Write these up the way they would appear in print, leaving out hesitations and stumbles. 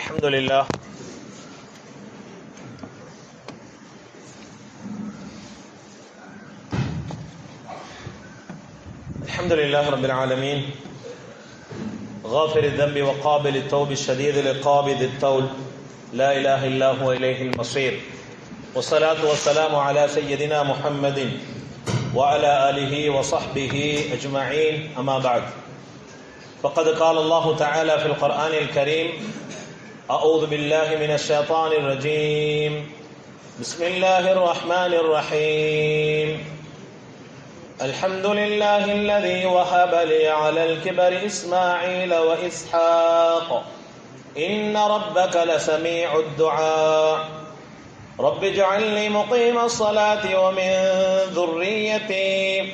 الحمد لله رب العالمين غافر الذنب وقابل التوب الشديد العقاب ذي الطول لا إله إلا هو إليه المصير والصلاة والسلام على سيدنا محمد وعلى آله وصحبه أجمعين أما بعد فقد قال الله تعالى في القرآن الكريم أعوذ بالله من الشيطان الرجيم بسم الله الرحمن الرحيم الحمد لله الذي وهب لي على الكبر إسماعيل وإسحاق إن ربك لسميع الدعاء رب اجعلني مقيم الصلاة ومن ذريتي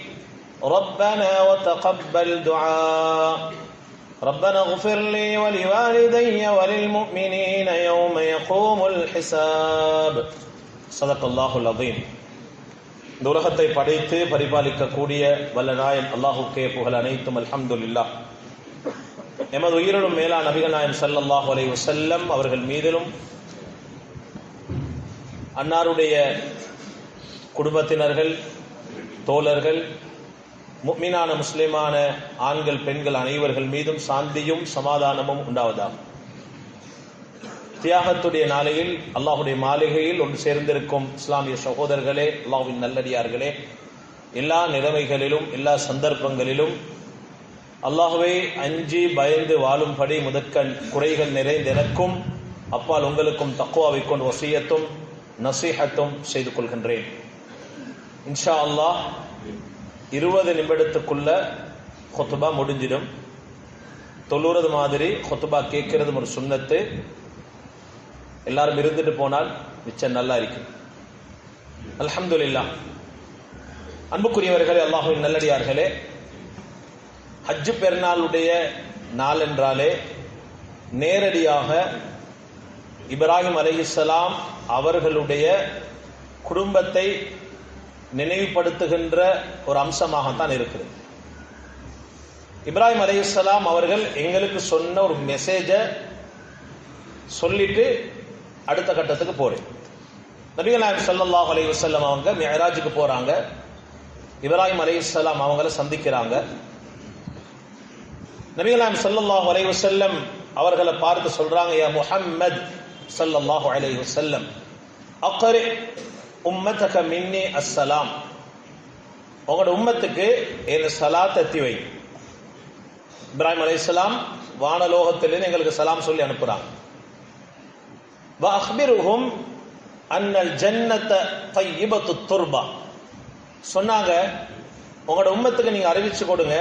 ربنا وتقبل دعاء ربنا اغفر لي ولوالدي وللمؤمنين يوم يقوم الحساب صدق الله العظيم. இந்த உலகத்தை படைத்து பரிபாலிக்கக்கூடிய வல்ல நாயன் அல்லாஹுக்கே புகழ் அனைத்தும் அல்ஹம்துலில்லாஹ். எமது உயிரினும் மேலான நபிகள் நாயகம் ஸல்லல்லாஹு அலைஹி வஸல்லம் அவர்கள் மீதிலும் அன்னாருடைய குடும்பத்தினர்கள் தோழர்கள் முஃமினான முஸ்லிமான ஆண்கள் பெண்கள் அனைவர்கள் மீதும் சாந்தியும் சமாதானமும் உண்டாவதாக. தியாகத்துடைய நாளையில் அல்லாஹுடைய மாளிகையில் ஒன்று சேர்ந்திருக்கும் இஸ்லாமிய சகோதரர்களே, அல்லாஹ்வின் நல்லடியார்களே, எல்லா நிலைமைகளிலும் எல்லா சந்தர்ப்பங்களிலும் அல்லாஹ்வை அஞ்சி பயந்து வாழும்படி முதற்கண் குறைகள் நிறைந்த எனக்கும் அப்பால் உங்களுக்கும் தக்வாவை கொண்டு வசியத்தும் நசீஹத்தும் செய்து கொள்கின்றேன். இன்ஷா அல்லாஹ் 20 நிமிடத்துக்குள்ள ஹுத்பா முடிஞ்சிடும். தொழுறது மாதிரி ஹுத்பா கேட்கறது ஒரு சுன்னத்து. எல்லாரும் இருந்துட்டு போனால் மிச்சம் நல்லா இருக்கும். அல்ஹம்துலில்லாஹ். அன்புக்குரியவர்களே, அல்லாஹ்வின் நல்லடியார்களே, ஹஜ்ஜு பெருநாளுடைய நாள் என்றாலே நேரடியாக இப்ராஹிம் அலைஹிஸ்ஸலாம் அவர்களுடைய குடும்பத்தை நினைவுபடுத்துகின்ற ஒரு அம்சமாகத்தான் இருக்கிறது. இப்ராஹிம் அலைஹிஸ்ஸலாம் அவர்கள் எங்களுக்கு சொன்ன ஒரு மெசேஜை சொல்லிட்டு அடுத்த கட்டத்துக்கு போறேன். நபிகள் நாயகம் ஸல்லல்லாஹு அலைஹி வஸல்லம் அவங்க மிஅராஜுக்கு போறாங்க. இப்ராஹிம் அலைஹிஸ்ஸலாம் அவங்கள சந்திக்கிறாங்க. நபிகள் நாயகம் ஸல்லல்லாஹு அலைஹி வஸல்லம் அவர்களை பார்த்து சொல்றாங்க, யா முஹம்மத் ஸல்லல்லாஹு அலைஹி வஸல்லம் அக்ரி உம்மத்தக மின்னி அஸ்ஸலாம், உங்களோட உம்மத்துக்கு என் சலாத் எத்தி வை. இப்ராஹிம் அலைஹிஸ்ஸலாம் வானலோகத்திலிருந்து எங்களுக்கு சலாம் சொல்லி அனுப்புறாங்க. வ அக்பிருஹும் அன்னல் ஜன்னத தய்யிபத்துத் துர்பா, சொன்னாங்க உங்களோட உம்மத்துக்கு நீங்க அறிவிச்சு கொடுங்க,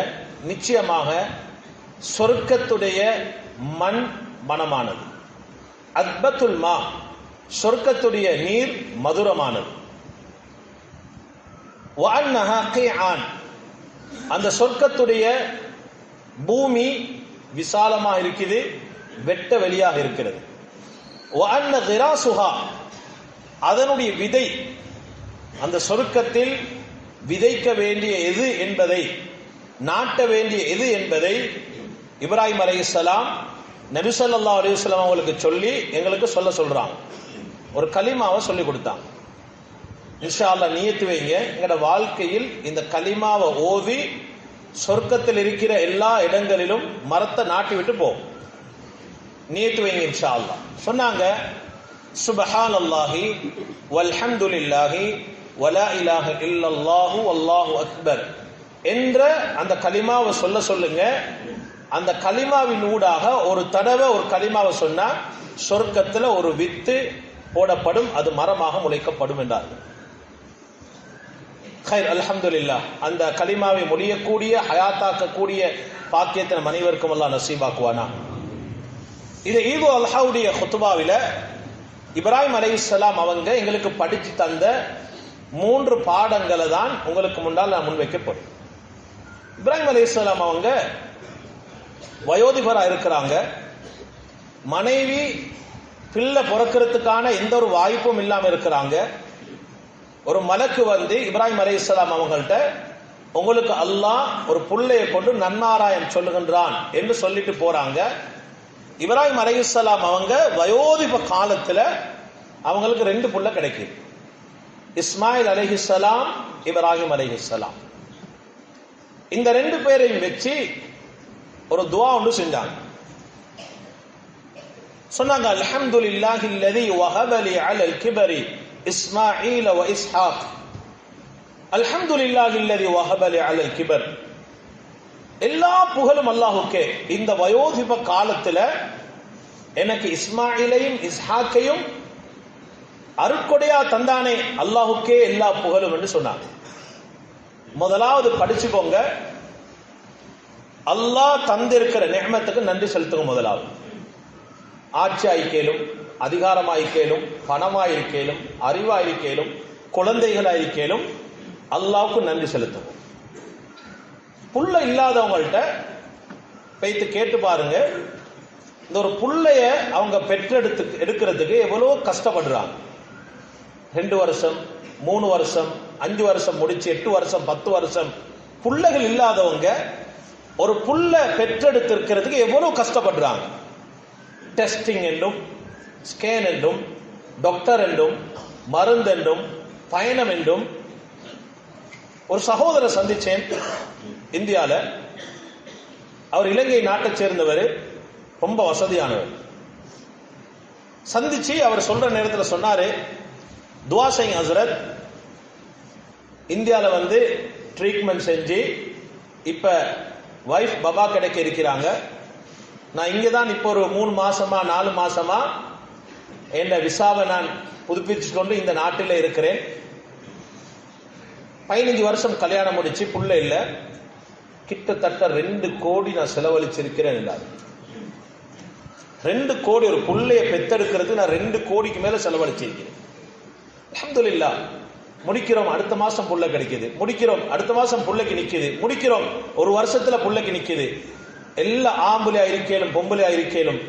நிச்சயமாக சொர்க்கத்துடைய மண் மனமானது, அத்பத்துல் மா, சொர்க்கத்துடைய நீர் மதுரமானது, வ அன்னஹா கீஆன், அந்த சொர்க்கத்துடைய பூமி விசாலமாக இருக்குது, வெட்ட வெளியாக இருக்கிறது, வ அன்ன கிராசுஹா, அதனுடைய விதை, அந்த சொர்க்கத்தில் விதைக்க வேண்டிய எது என்பதை, நாட்ட வேண்டிய எது என்பதை இப்ராஹிம் அலைஹிஸ்ஸலாம் நபி ஸல்லல்லாஹு அலைஹி வஸல்லம் அவங்களுக்கு சொல்லி எங்களுக்கு சொல்றாங்க. ஒரு கலிமாவை சொல்லி கொடுத்தாங்க. இன்ஷா அல்லாஹ் நியத்து வைங்க, எங்களோட வாழ்க்கையில் இந்த கலிமாவை ஓதி சொர்க்கத்தில் இருக்கிற எல்லா இடங்களிலும் மரத்தை நாட்டி விட்டு போகும். நியத்து வைங்க இன்ஷா அல்லாஹ். சொன்னாங்க, சுப்ஹானல்லாஹி வல்ஹம்துலில்லாஹி வலா இலாஹ இல்லல்லாஹு வல்லாஹு அக்பர் என்ற அந்த கலிமாவை சொல்லுங்க. அந்த கலிமாவின் ஊடாக ஒரு தடவை ஒரு கலிமாவை சொன்னா சொர்க்கத்தில் ஒரு வித்து போடப்படும், அது மரமாக முளைக்கப்படும் என்றார்கள். ஹைர், அல்ஹம்துலில்லாஹ். அந்த கலிமாவை முடியக்கூடிய ஹயாத்தாக்கக்கூடிய பாக்கியத்தை நம் அனைவருக்கும் அல்லாஹ் நசீபாக்குவானா. இது ஈது அல்ஹாவுடைய குத்துபாவில இப்ராஹிம் அலைஹிஸ்ஸலாம் அவங்க எங்களுக்கு படித்து தந்த 3 பாடங்களை தான் உங்களுக்கு முன்னால் நான் முன்வைக்க போறேன். இப்ராஹிம் அலைஹிஸ்ஸலாம் அவங்க வயோதிபரா இருக்கிறாங்க. மனைவி பிள்ளை பிறக்கிறதுக்கான எந்த ஒரு வாய்ப்பும் இல்லாம இருக்கிறாங்க. ஒரு மலக்கு வந்து இப்ராஹிம் அலைஹிஸ்ஸலாம் அவங்கள்ட்ட, உங்களுக்கு அல்லாஹ் ஒரு புள்ளையை கொண்டு நன்மாராயம் சொல்லுகின்றான் என்று சொல்லிட்டு போறாங்க. இப்ராஹிம் அலைஹிஸ்ஸலாம் அவங்க வயோதிப காலத்துல அவங்களுக்கு 2 புள்ள கிடைக்குது. இஸ்மாயில் அலைஹிஸ்ஸலாம், இப்ராஹிம் அலைஹிஸ்ஸலாம். இந்த 2 பேரையும் வச்சு ஒரு துஆ ஒன்று செஞ்சாங்க. சொன்னாங்க, அல்ஹம்துலில்லாஹி அல்லதி வஹப லி அலல் கிபரி இஸ்மாஈல வ இஸ்ஹாக். அல்ஹம்துலில்லாஹி அல்லதி வஹப லி அலல் கிபர். எல்லா புகழும் அல்லாஹ்வுக்கே, இந்த வயோதிப காலத்துல எனக்கு இஸ்மாயிலையும் இஸ்ஹாக்கையும் அருட்கொடையா தந்தானே, அல்லாஹ்வுக்கே எல்லா புகழும் என்று சொன்னாங்க. முதலாவது படிச்சுக்கோங்க, அல்லாஹ் தந்திருக்கிற நிஅமத்துக்கு நன்றி செலுத்துங்க. முதலாவது ஆட்சி ஆயிக்கேலும், அதிகாரமாயிக்கேலும், பணமாயிருக்கேலும், அறிவாயிருக்கேலும், குழந்தைகளாயிருக்கேலும் அல்லாஹ்வுக்கு நன்றி செலுத்துங்க. புள்ள இல்லாதவங்கள்ட்ட போய்த்து கேட்டு பாருங்க, இந்த ஒரு புள்ளைய அவங்க எடுக்கிறதுக்கு எவ்வளவு கஷ்டப்படுறாங்க. 2 வருஷம், 3 வருஷம், 5 வருஷம் முடிச்சு 8 வருஷம், 10 வருஷம் புள்ளைகள் இல்லாதவங்க ஒரு புள்ள பெற்றெடுத்திருக்கிறதுக்கு எவ்வளவு கஷ்டப்படுறாங்க. டெஸ்டிங் என்றும், ஸ்கேன் என்றும், டாக்டர் என்றும், மருந்து என்றும், பயணம் என்றும். ஒரு சகோதரர் சந்திச்சேன் இந்தியாவில். அவர் இலங்கை நாட்டை சேர்ந்தவர், ரொம்ப வசதியானவர். சந்திச்சு அவர் சொல்ற நேரத்தில் சொன்னாரு, துஆ செய்யுங்க ஹஸ்ரத், இந்தியாவில் வந்து ட்ரீட்மெண்ட் செஞ்சு இப்ப வைஃப் பாபா கிடைக்க இருக்கிறாங்க. நான் இங்கே தான் இப்போ ஒரு 3 மாசமா 4 மாசமா என் விசாவை நான் புதுப்பிச்சு கொண்டு இந்த நாட்டில் இருக்கிறேன். 15 வருஷம் கல்யாணம் முடிச்சு புள்ள இல்லை. கிட்டத்தட்ட 2 கோடி நான் செலவழிச்சிருக்கிறேன் என்றார். 2 கோடி ஒரு புள்ளைய பெத்தெடுக்கிறதுக்கு நான் 2 கோடிக்கு மேல செலவழிச்சிருக்கிறேன். அல்ஹம்துலில்லாஹ். முடிக்கிறோம், அடுத்த மாசம் புள்ள கிடைக்குது. முடிக்கிறோம், அடுத்த மாசம் புள்ளைக்கு நிக்குது. முடிக்கிறோம், ஒரு வருஷத்துல புள்ளைக்கு நிக்குது. எல்லா ஆம்பளையா இருக்கேலும் பொம்பளையா இருக்கேலும்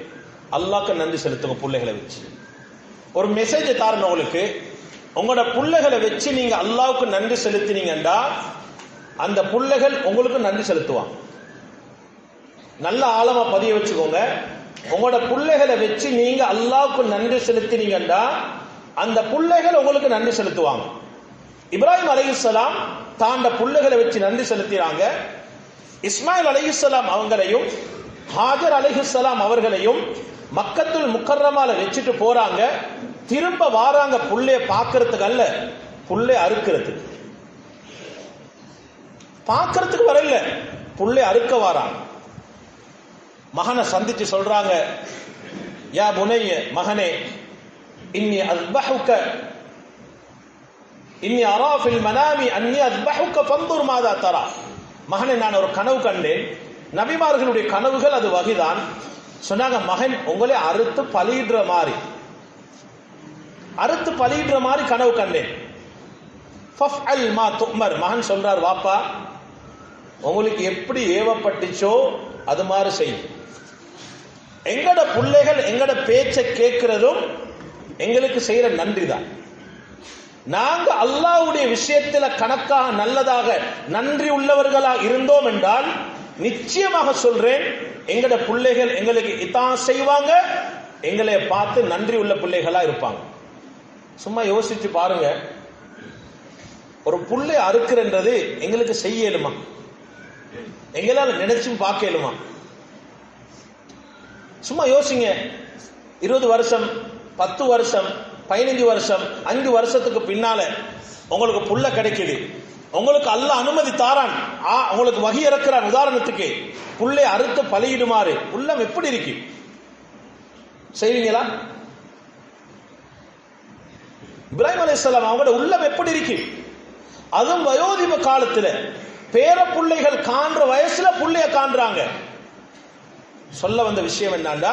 அல்லாஹ்க்கு நன்றி செலுத்துங்க. புள்ளைகளை வச்சு ஒரு மெசேஜ் தாரணும் உங்களுக்கு. உங்களோட புள்ளைகளை வச்சு நீங்க அல்லாஹ்வுக்கு நன்றி செலுத்தினீங்கன்னா அந்த புள்ளைகள் உங்களுக்கு நன்றி செலுத்துவாங்க. நல்ல ஆழமா பதிய வச்சுக்கோங்க. உங்களோட புள்ளைகளை வச்சு நீங்க அல்லாஹ்வுக்கு நன்றி செலுத்தினீங்கன்னா அந்த புள்ளைகள் உங்களுக்கு நன்றி செலுத்துவாங்க. இப்ராஹிம் அலைஹிஸ்ஸலாம் தாண்ட புள்ளைகளை வச்சு நன்றி செலுத்தினாங்க. இஸ்மாயில் அலைஹிஸ்ஸலாம் அவங்களையும் ஹாஜர் அலைஹிஸ்ஸலாம் அவர்களையும் மக்கத்துல் முக்கர்ரமால வச்சுட்டு போறாங்க. திரும்ப வாராங்க புள்ளைய பார்க்கறதுக்கு அல்ல, புள்ளை அறுக்கிறதுக்கு. பார்க்கறதுக்கு வரல, புள்ளை அறுக்க வாராங்க. மகனை சந்திச்சு சொல்றாங்க, யா புனைய, மகனே, இன்னி அஸ்பஹுக இன்னி அரா ஃபில் மனாமி அன்னி அஸ்பஹுக ஃபன்துர் மாதா தரா. மகனே, நான் ஒரு கனவு கண்டேன். நபிமார்களுடைய கனவுகள் அது வகைதான். சொன்னாங்க, மகன் உங்களை அறுத்து பலியிடுற மாதிரி கனவு கண்டேன். ஃபஃஅல் மா துமர். மகன் சொல்றார், வாப்பா உங்களுக்கு எப்படி ஏவப்பட்டுச்சோ அது மாதிரி செய்யும். எங்கட பிள்ளைகள் எங்கட பேச்சை கேட்கிறதும் எங்களுக்கு செய்யற நன்றி தான். நாங்க அல்லாஹ்வுடைய விஷயத்துல கணக்காக நல்லதாக நன்றி உள்ளவர்களாக இருந்தோம் என்றால் நிச்சயமாக சொல்றேன், எங்கட பிள்ளைகள் எங்களுக்கு இதான் செய்வாங்க, எங்களை பார்த்து நன்றி உள்ள பிள்ளைகளா இருப்பாங்க. சும்மா யோசிச்சு பாருங்க, ஒரு புள்ளை அறுக்கிறன்றது எங்களுக்கு செய்ய இயலுமா? எங்களால் நினைச்சும் பார்க்க இயலுமா? சும்மா யோசிங்க. 20 வருஷம், 10 வருஷம், 15 வருஷம், 5 வருஷத்துக்கு பின்னால உங்களுக்கு புள்ள கிடைக்குது. உங்களுக்கு அல்லாஹ் அனுமதி தாரான், உங்களுக்கு வகி இறக்கிறான். உதாரணத்துக்கு புள்ளை அறுத்து பலியிடுமாறு. உள்ளம் எப்படி இருக்கு? செய்வீங்களா? இப்ராஹிம் அலைஹிஸ்ஸலாம் அவங்களோட உள்ளம் எப்படி இருக்கு? அதுவும் வயோதிப காலத்துல பேர புள்ளைகள் காண்ற வயசுல புள்ளைய காண்றாங்க. சொல்ல வந்த விஷயம் என்னன்னா,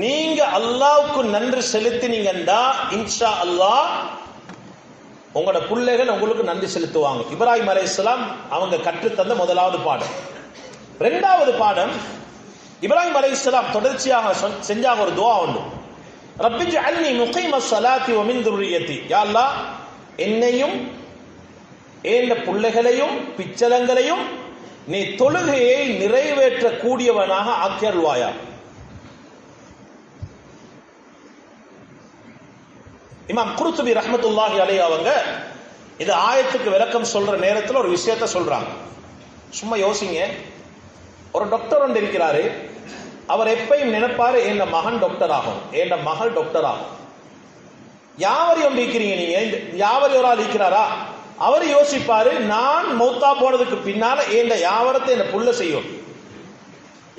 நீங்க அல்லாஹ்வுக்கு நன்றி செலுத்தினீங்கன்னா இன்ஷா அல்லாஹ் உங்களோட பிள்ளைகள் உங்களுக்கு நன்றி செலுத்துவாங்க. இப்ராஹிம் அலைஹிஸ்ஸலாம் அவங்க கற்றுத்தந்த முதலாவது பாடம். 2வது பாடம், இப்ராஹிம் அலைஹிஸ்ஸலாம் தொடர்ச்சியாக செஞ்சாங்க ஒரு துஆ உண்டு. ரப்பி ஜஅல்னி முகீமஸ் ஸலாத்தி வ மின் துர்ரியத்தி. யா அல்லாஹ், என்னையும் ஏண்ட பிள்ளைகளையும் பிச்சலங்களையும் நீ தொழுகையை நிறைவேற்ற கூடியவனாக ஆக்கியருள்வாயா. இமாம் குர்துபி ரஹ்மத்துல்லாஹி அலைஹி அவங்க இது ஆயத்துக்கு விளக்கம் சொல்ற நேரத்தில் ஒரு விஷயத்த சொல்றாங்க. சும்மா யோசிங்க. ஒரு டாக்டர் ஒன்று இருக்கிறாரு. அவர் எப்பயும் நினைப்பாரு என் மகன் டாக்டர் ஆகும், என் மகள் டாக்டர் ஆகும். யாவரி ஒன்று இருக்கிறீங்க நீங்க, யாவரி ஒரு ஆள் இருக்கிறாரா? அவர் யோசிப்பாரு நான் மௌத்தா போனதுக்கு பின்னால என் யாவரத்தை என்ன புள்ள செய்யும்.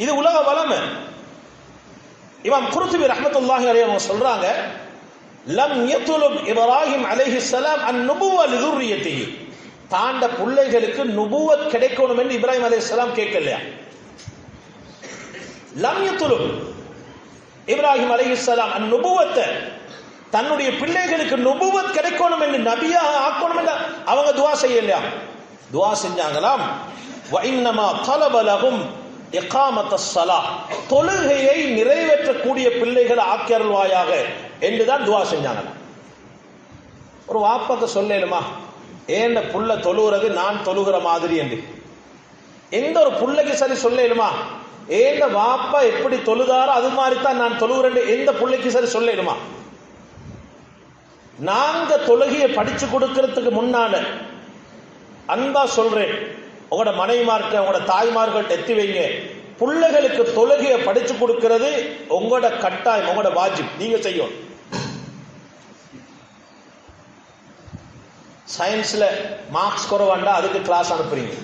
இது உலக வளமை. இமாம் குர்துபி ரஹ்மத்துல்லாஹி அலைஹி அவங்க சொல்றாங்க, லம் யத்லுப் இப்ராஹிம் அலைஹிஸ்ஸலாம் அன்-நுபுவ லிதுர்ரியத்திஹி. தாண்ட பிள்ளைகளுக்கு நுபுவத் கிடைக்கணும் என்று இப்ராஹிம் அலைஹிஸ்ஸலாம் கேட்கலையா? லம் யத்லுப் இப்ராஹிம் அலைஹிஸ்ஸலாம் அன்-நுபுவத்த, தன்னுடைய பிள்ளைகளுக்கு நுபுவத் கிடைக்கணும் என்று நபியாக ஆக்கணும் என்று அவங்க துஆ செய்யலையா? துஆ செஞ்சாங்களாம். வ இன்னமா தலப லஹும் இகாமத்தஸ் ஸலாஹ், தொழுகையை நிறைவேற்றக்கூடிய பிள்ளைகளை ஆக்கியருள்வாயாக என்றுதான் துஆ செஞ்சாங்களாம். ஒரு வாப்பாக்கு சொல்லலுமா ஏண்ட புள்ள தொழுகிறது நான் தொழுகிற மாதிரி என்று? எந்த ஒரு புள்ளைக்கு சரி சொல்லலுமா ஏண்ட வாப்பா எப்படி தொழுதாரோ அது மாதிரி தான் நான் தொழுகிறேன் எந்த புள்ளைக்கு சரி சொல்லலுமா? நாங்க தொழுகையை படிச்சு கொடுக்கிறதுக்கு முன்னால அன்பா சொல்றேன், உங்களோட மனைவிமார்க்க உங்களோட தாய்மார்கள் எத்தி வைங்க. பிள்ளைகளுக்கு தொழுகையை படிச்சு கொடுக்கிறது உங்களோட கட்டாயம், உங்களோட வாஜிப், நீங்க செய்யும். சயின்ஸ்ல மார்க்ஸ் குறைவாண்டா அதுக்கு கிளாஸ் அனுப்புறீங்க,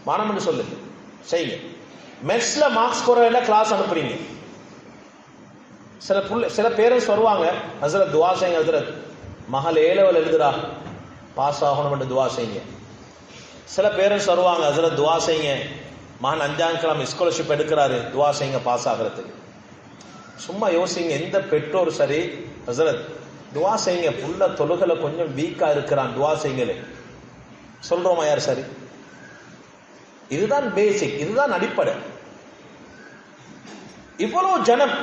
மாணவன் சொல்லு செய்யுங்க. மெட்ஸ்ல மார்க்ஸ் குறைவாண்டா கிளாஸ் அனுப்புறீங்க. சில பேரண்ட்ஸ் வருவாங்க, ஹசரத் துவா செய்யுங்க, ஹசரத் மகள் ஏலவல் எழுதுறா பாஸ் ஆகணும் துவா செய்யுங்க. சில பேரண்ட்ஸ் வருவாங்க, ஹசரத் துவா செய்யுங்க, மகன் 5ஆம் கிளாஸ் ஸ்காலர்ஷிப் எடுக்கிறாரு, துவா செய்யுங்க பாஸ் ஆகிறதுக்கு. சும்மா யோசிங்க, எந்த பெற்றோர் சரி ஹசரத் துவா செய்யுங்க புள்ள தொழுகல கொஞ்சம் வீக்கா இருக்கிறான் துவா செய்யுங்களே சொல்றோமா? யார் சரி? இதுதான் பேசிக், இதுதான் அடிப்படை. இவ்வளவு ஜனம்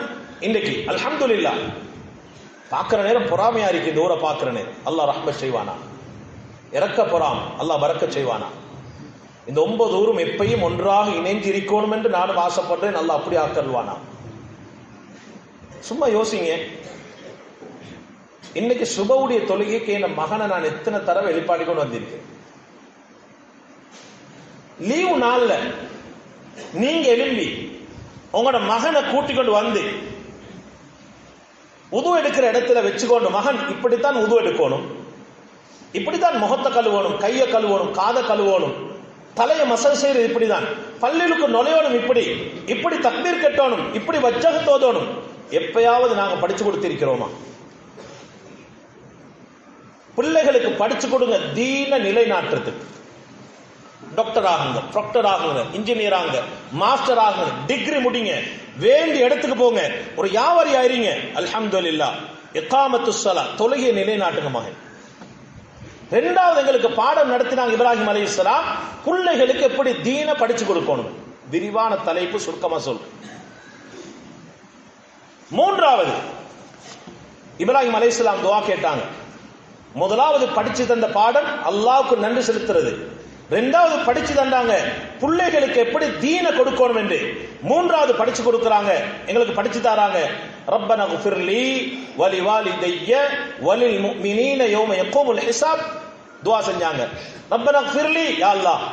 இன்னைக்கு அல்ஹம்துலில்லாஹ் பார்க்கிற நேரம் பொறாமையா இருக்கு. இந்த ஊரை பார்க்கிற நேரம் அல்லாஹ் ரஹ்மத் செய்வானா, இறக்க பொறாம அல்லாஹ் பரக்கத் செய்வானா. இந்த 9 ஊரும் எப்பயும் ஒன்றாக இணைந்து இருக்கணும் என்று நானும் ஆசைப்படுறேன். அல்லாஹ் அப்படி ஆக்கல்வானா. சும்மா யோசிங்க, இன்னைக்கு சுபவுடைய தொழுகைக்கு என் மகனை நான் எத்தனை தடவை வெளிப்பாடி கொண்டு வந்திருக்கேன். லீவு நாள்ல நீங்க எழும்பி உங்களோட மகனை கூட்டிக் கொண்டு வந்து உது எடுக்கிற இடத்துல வச்சுக்கொண்டு, மகன் இப்படித்தான் உது எடுக்கணும், இப்படித்தான் முகத்தை கழுவணும், கையை கழுவணும், காதை கழுவணும், தலையை மசல் செய்யறது இப்படிதான், பள்ளிகளுக்கு நுழையணும், இப்படி இப்படி தக்பீர் கட்டணும், இப்படி வஜ்ஜஹ் தோதணும். எப்பயாவது நாங்க படிச்சு கொடுத்திருக்கிறோமா? பிள்ளைகளுக்கு படிச்சு கொடுங்க தீன நிலைநாட்டுறதுக்கு. டாக்டர் ஆகுங்க, ப்ரொக்டர் ஆகுங்க, இன்ஜினியர் ஆகுங்க, மாஸ்டர் ஆகுங்க, டிகிரி முடிங்க, வேண்டிய இடத்துக்கு போங்க, ஒரு வியாபாரி ஆயிருங்க. அல்ஹம்துலில்லாஹ். இகாமத்துஸ் ஸலா, தொழுகையை நிலைநாட்டுங்க மகன். 2வது எங்களுக்கு பாடம் நடத்தினாங்க இப்ராஹிம் அலைஹிஸ்ஸலாம், பிள்ளைகளுக்கு எப்படி தீன படிச்சு கொடுக்கணும். விரிவான தலைப்பு, சுருக்கமா சொல். 3வது இப்ராஹிம் அலைஹிஸ்ஸலாம் துஆ கேட்டாங்க. முதலாவது படிச்சு தந்த பாடம் அல்லாஹ்வுக்கு நன்றி செலுத்துறது. 2வது படிச்சு தந்தாங்க பிள்ளைகளுக்கு எப்படி தீன கொடுக்கணும் என்று. 3வது படிச்சு கொடுக்கறாங்க, எங்களுக்கு படிச்சு தராங்க. ரப்பனா குஃபிர்லி வலிவாலிதைய வலில் முஃமினீன யௌம யகூமுல் ஹிசாப். துஆ செஞ்சாங்க. ரப்பனா குஃபிர்லி, யா அல்லாஹ்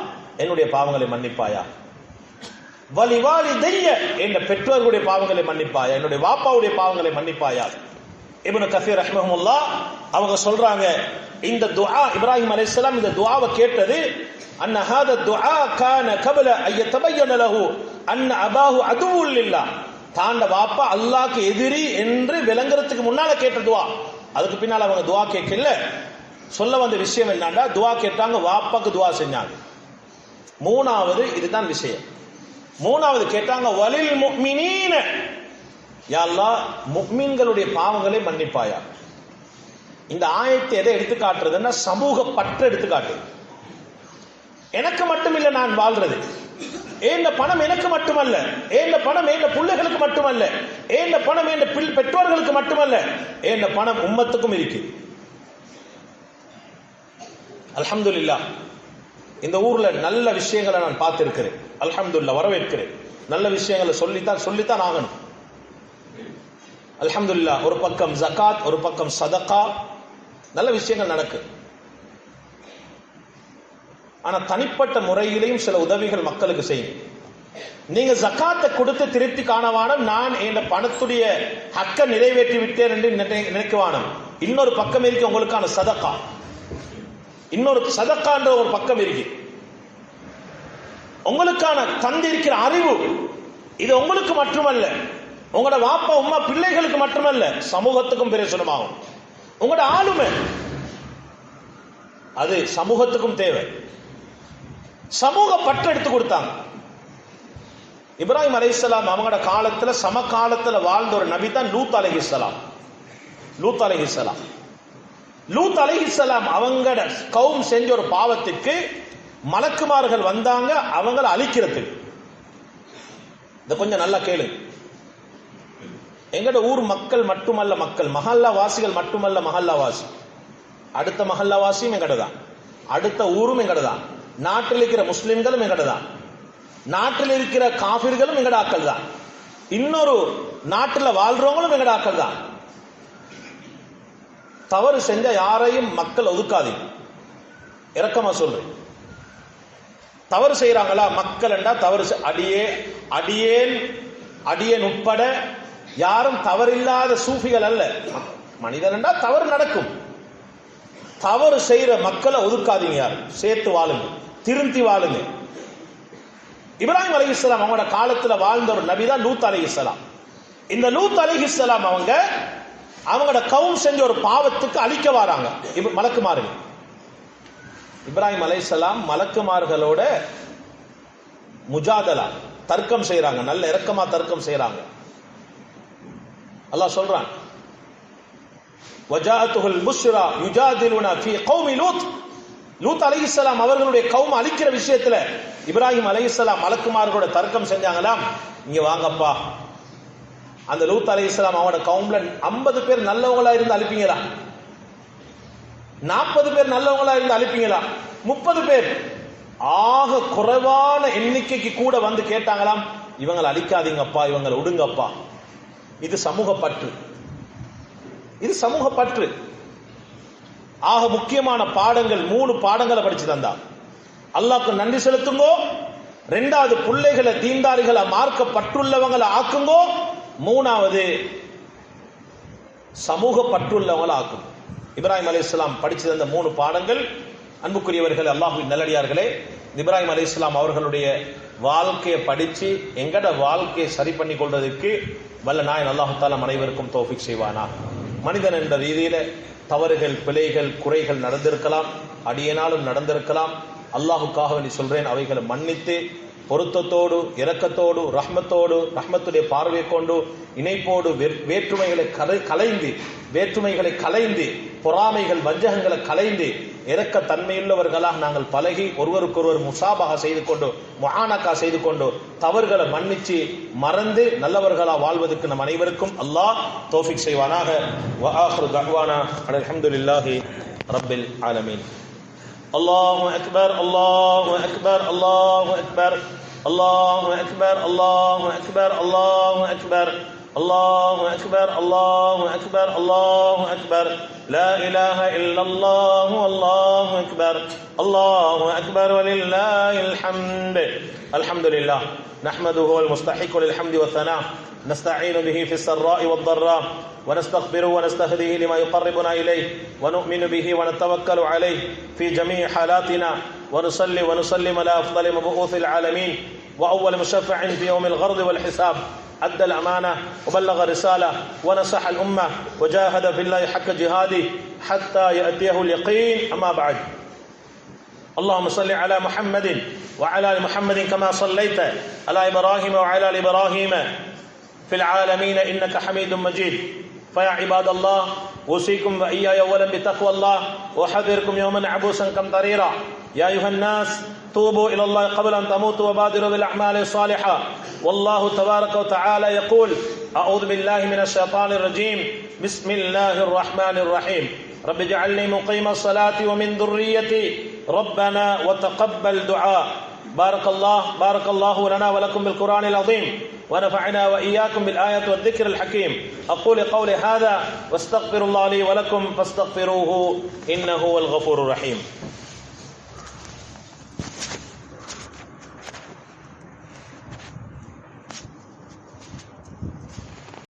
என்னுடைய பாவங்களை மன்னிப்பாயா. வலிவாலிதைய, என் பெற்றோர்களுடைய பாவங்களை மன்னிப்பாயா, என்னுடைய வாப்பாவுடைய பாவங்களை மன்னிப்பாயா. இப்னு கஸீர் ரஹ்மஹுல்லாஹ் அவங்க சொல்றாங்க, இந்த துஆ இப்ராஹிம் அலைஹிஸ்ஸலாம் இந்த துஆவை கேட்டது அன்ன ஹாதா துஆ கான கப்ல அன் யதபயன லஹு அன்ன அபாஹு அதுவுல் லில்லாஹ். தாண்ட வாப்பா அல்லாஹ்க்கு எதிரி என்று விளங்குறதுக்கு முன்னால கேட்ட துஆ. அதுக்கு பின்னால அவங்க துஆ கேட்கல. சொல்ல வந்த விஷயம் என்னன்னா, துஆ கேட்டாங்க, வாப்பாக்கு துஆ செஞ்சாங்க. 3வது இதுதான் விஷயம். 3வது கேட்டாங்க வலில் முஃமினீன, யா அல்லாஹ் முஃமின்களுடைய பாவங்களை மன்னிப்பாயா. இந்த ஆயத்தை எதை எடுத்து காட்டுறதுன்னா சமூக பற்று எடுத்து காட்டு. எனக்கு மட்டும் இல்ல நான் வாழ்றது, ஏன் பணம் எனக்கு மட்டுமல்ல, ஏன் பணம் என் பிள்ளைகளுக்கு மட்டுமல்ல, ஏன் பணம் என் பெற்றோர்களுக்கு மட்டுமல்ல, ஏன் பணம் உம்மத்துக்கும் இருக்கு. அல்ஹம்துலில்லாஹ். இந்த ஊர்ல நல்ல விஷயங்களை நான் பார்த்திருக்கிறேன். அல்ஹம்துலில்லாஹ், வரவேற்கிறேன். நல்ல விஷயங்களை சொல்லித்தான் ஆகணும். அல்ஹம்துலில்லாஹ், ஒரு பக்கம் ஜகாத், ஒரு பக்கம் சதகா, நல்ல விஷயங்கள் நடக்கு. ஆனா தனிப்பட்ட முறையிலையும் சில உதவிகள் மக்களுக்கு செய்யும். நீங்க ஜகாத்தை கொடுத்து திருப்தி காணவானம், நான் என் பணத்துடைய ஹக்க நிறைவேற்றி விட்டேன் என்று நினைக்குவானம். இன்னொரு பக்கம் இருக்கு உங்களுக்கான சதகா, இன்னொரு சதகான்ற ஒரு பக்கம் இருக்கு. உங்களுக்கான தந்திருக்கிற அறிவு இது உங்களுக்கு மட்டுமல்ல, உங்களோட வாப்பா உம்மா பிள்ளைகளுக்கு மட்டுமல்ல, சமூகத்துக்கும் பிரயோஜனமாகும். உங்களோட ஆளுமை அது சமூகத்துக்கும் தேவை. சமூக பற்று எடுத்து கொடுத்தாங்க. இப்ராஹிம் அலைஹிஸ்ஸலாம் அவங்களோட காலத்துல சமகாலத்துல வாழ்ந்த ஒரு நபி தான் லூத் அலைஹிஸ்ஸலாம். லூத் அலைஹிஸ்ஸலாம் லூத் அலைஹிஸ்ஸலாம் அவங்களோட கௌம் செஞ்ச ஒரு பாவத்துக்கு மலக்குமார்கள் வந்தாங்க அவங்கள அழிக்கிறதுக்கு. இத கொஞ்சம் நல்லா கேளுங்க. எங்கட ஊர் மக்கள் மட்டுமல்ல, மக்கள் மஹல்லா வாசிகள் மட்டுமல்ல, மஹல்லா வாசி, அடுத்த மஹல்லா வாசியும் எங்கடதான், அடுத்த ஊரும் எங்கடதான், நாட்டில் இருக்கிற முஸ்லிம்களும் எங்கடதான், நாட்டில் இருக்கிற காபிர்களும் எங்கட ஆக்கள் தான், இன்னொரு நாட்டில் வாழ்றவங்களும் எங்கட ஆக்கள் தான். தவறு செஞ்ச யாரையும் மக்கள் ஒதுக்காதீங்க, இரக்கமா சொல்றேன். தவறு செய்யறாங்களா மக்கள் என்றா தவறு அடியேன் உட்பட யாரும் தவறில்லாத சூஃபிகள் அல்ல. மனிதன் என்றா தவறு நடக்கும். தவறு செய்யற மக்களை ஒதுக்காதீங்க, யாரும் சேர்த்து வாழுங்க, திருந்தி வாழுங்க. இப்ராஹிம் அலைஹிஸ்ஸலாம் அவங்களோட காலத்துல வாழ்ந்த ஒரு நபி தான் லூத் அலைஹிஸ்ஸலாம். இந்த லூத் அலைஹிஸ்ஸலாம் அவங்களோட கௌம் செஞ்ச ஒரு பாவத்துக்கு அழிக்க வராங்க மலக்குமார்கள். இப்ராஹிம் அலைஹிஸ்ஸலாம் மலக்குமார்களோட முஜாதலா தர்க்கம் செய்யறாங்க, நல்ல இரக்கமா தர்க்கம் செய்யறாங்க. அல்லாஹ் சொல்றான், வஜாஅத்துல் புஷ்ரா யுஜாதிலுனா ஃபீ கௌமி லூத். லூத் அலைஹிஸ்ஸலாம் அவர்களுடைய கௌம் அழிக்கிற விஷயத்துல இப்ராஹிம் அலைஹிஸ்ஸலாம் மலக்குமார்களோட தர்க்கம் செஞ்சாங்களாம். இங்க வாங்கப்பா, அந்த லூத் அலைஹிஸ்ஸலாம் அவனோட கௌம்ல 50 பேர் நல்லவங்களா இருந்து அழிப்பீங்களா, 40 பேர் நல்லவங்களா இருந்து அழிப்பீங்களா, 30 பேர் ஆக குறைவான எண்ணிக்கைக்கு கூட வந்து கேட்டாங்களாம், இவங்களை அழிக்காதீங்கப்பா, இவங்களை விடுங்கப்பா. இது சமூக பற்று, இது சமூக பற்று. ஆக முக்கியமான பாடங்கள் 3 பாடங்களை படிச்சு தந்தா. அல்லாஹ்க்கு நன்றி செலுத்துங்கோ, 2வது பிள்ளைகளை தீன்தாரிகளை மார்க்க பற்றுள்ளவங்களை ஆக்குங்கோ, 3வது சமூக பற்றுள்ளவங்களை ஆக்கும். இப்ராஹிம் அலைஹிஸ்ஸலாம் படிச்சு தந்த 3 பாடங்கள். அன்புக்குரியவர்கள், அல்லாஹ்வின் நல்லடியார்களே, இப்ராஹிம் அலைஹிஸ்ஸலாம் அவர்களுடைய வாழ்க்கையை படிச்சு எங்கட வாழ்க்கையை சரி பண்ணி கொள்வதற்கு வல்ல நாயன் அல்லாஹ் தஆலா அனைவருக்கும் தௌஃபீக் செய்வானா. மனிதன் என்ற ரீதியில தவறுகள், பிழைகள், குறைகள் நடந்திருக்கலாம், அடியேனாலும் நடந்திருக்கலாம். அல்லாஹுக்காக வேண்டி சொல்றேன், அவைகளை மன்னித்து பொருத்தத்தோடு, இரக்கத்தோடு, ரஹ்மத்துடைய பார்வை கொண்டு, இணைப்போடு வேற்றுமைகளை கலைந்து பொறாமைகள், வஞ்சகங்களை கலைந்து இரக்க தன்மையுள்ளவர்களாக நாங்கள் பழகி ஒருவருக்கொருவர் முசாபஹா செய்து கொண்டு, முஆனகா செய்து கொண்டு, தவறுகளை மன்னிச்சு மறந்து நல்லவர்களா வாழ்வதற்கு நம் அனைவருக்கும் அல்லாஹ் தௌஃபீக் செய்வானாக. வ ஆகிரு தஅவானா அல்ஹம்துலில்லாஹி ரப்பில் ஆலமீன். அல்லாஹு அக்பர், அல்லாஹு அக்பர், அல்லாஹு அக்பர், அல்லாஹு அக்பர், அல்லாஹு அக்பர், அல்லாஹு அக்பர், அல்லாஹு அக்பர், அல்லாஹு அக்பர், அல்லாஹு அக்பர், லா இலாஹ இல்லல்லாஹு அல்லாஹு அக்பர், அல்லாஹு அக்பர் வலில்லாஹில் ஹம்த். அல்ஹம்துலில்லாஹ் நஹ்மதுஹு வல் முஸ்தஹிக்கு லில் ஹம்தி வ ஸனா نستعين به في السراء والضراء ونستغفره ونستهديه لما يقربنا إليه ونؤمن به ونتوكل عليه في جميع حالاتنا ونصلي ونسلم على أفضل مبعوث العالمين وأول مشفع في يوم الغرض والحساب. أدى الأمانة وبلغ الرسالة ونصح الأمة وجاهد في الله حق جهاده حتى يأتيه اليقين. أما بعد، اللهم صل على محمد وعلى آل محمد كما صليت على إبراهيم وعلى آل إبراهيم في العالمين إنك حميد مجيد. فيا عباد الله، أوصيكم وإياي أولا بتقوى الله وأحذركم يوما عبوسا قمطريرا. يا أيها الناس، توبوا إلى الله قبل أن تموتوا وبادروا بالأعمال الصالحة. والله تبارك وتعالى يقول: أعوذ بالله من الشيطان الرجيم، بسم الله الرحمن الرحيم. رب اجعلني مقيم الصلاة ومن ذريتي ربنا وتقبل دعاء. بارك الله لنا ولكم بالقرآن العظيم ونفعنا وإياكم بالآيات والذكر الحكيم. أقول قولي هذا واستغفر الله لي ولكم فاستغفروه إنه هو الغفور الرحيم.